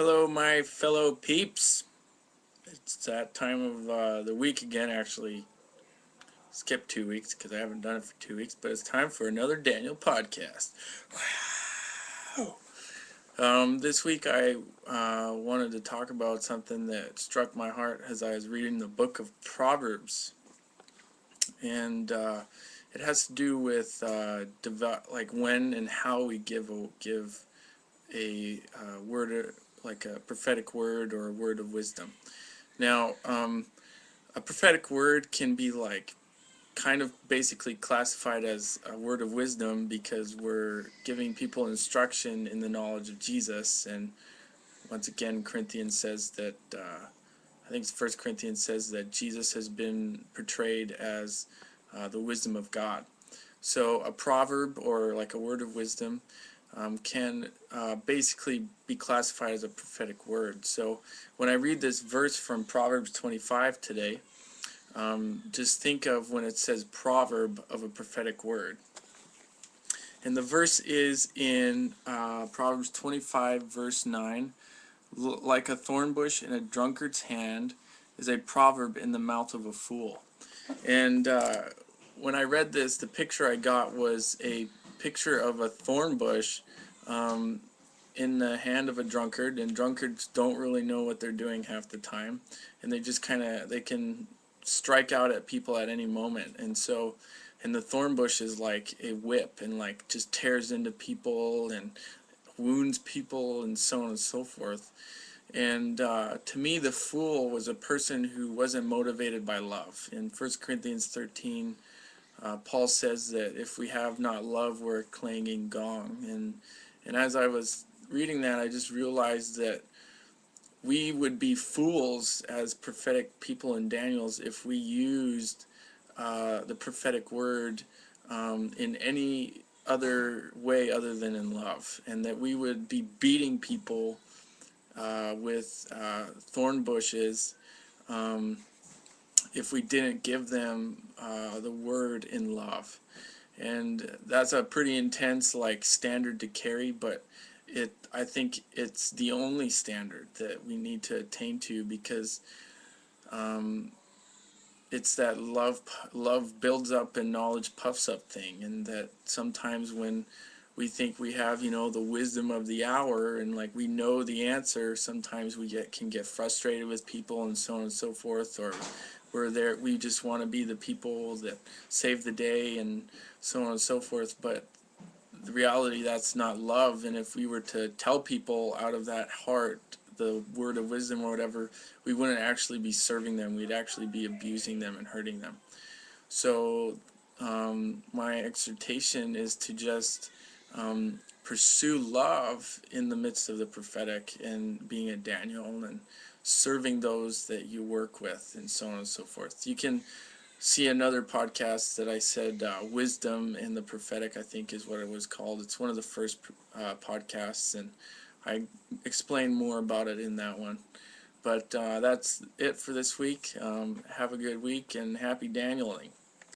Hello, my fellow peeps. It's that time of the week again. Actually, skipped 2 weeks because I haven't done it for 2 weeks, but it's time for another Daniel podcast. Wow. This week I wanted to talk about something that struck my heart as I was reading the book of Proverbs, and it has to do with like when and how we give a word, like a prophetic word or a word of wisdom. Now, a prophetic word can be like kind of basically classified as a word of wisdom because we're giving people instruction in the knowledge of Jesus. And once again, Corinthians says that, I think it's 1 Corinthians says that Jesus has been portrayed as the wisdom of God. So a proverb or like a word of wisdom can basically be classified as a prophetic word. So when I read this verse from Proverbs 25 today, just think of when it says proverb of a prophetic word. And the verse is in Proverbs 25 verse 9. Like a thorn bush in a drunkard's hand is a proverb in the mouth of a fool. And when I read this, the picture I got was a picture of a thorn bush in the hand of a drunkard, and drunkards don't really know what they're doing half the time, and they just they can strike out at people at any moment. And the thorn bush is like a whip and like just tears into people and wounds people and so on and so forth. And to me, the fool was a person who wasn't motivated by love. In 1 Corinthians 13, Paul says that if we have not love, we're a clanging gong. And as I was reading that, I just realized that we would be fools as prophetic people in Daniel's if we used the prophetic word in any other way other than in love, and that we would be beating people with thorn bushes if we didn't give them the word in love. And that's a pretty intense like standard to carry, but I think it's the only standard that we need to attain to, because it's that love builds up and knowledge puffs up thing. And that sometimes when we think we have, the wisdom of the hour and like we know the answer, sometimes we can get frustrated with people and so on and so forth, or we just want to be the people that save the day and so on and so forth. But the reality, that's not love. And if we were to tell people out of that heart the word of wisdom or whatever, we wouldn't actually be serving them. We'd actually be abusing them and hurting them. So my exhortation is to just pursue love in the midst of the prophetic and being a Daniel and serving those that you work with and so on and so forth. You can see another podcast that I said wisdom and the prophetic, I think is what it was called. It's one of the first podcasts, and I explain more about it in that one. But that's it for this week. Have a good week and happy Danieling.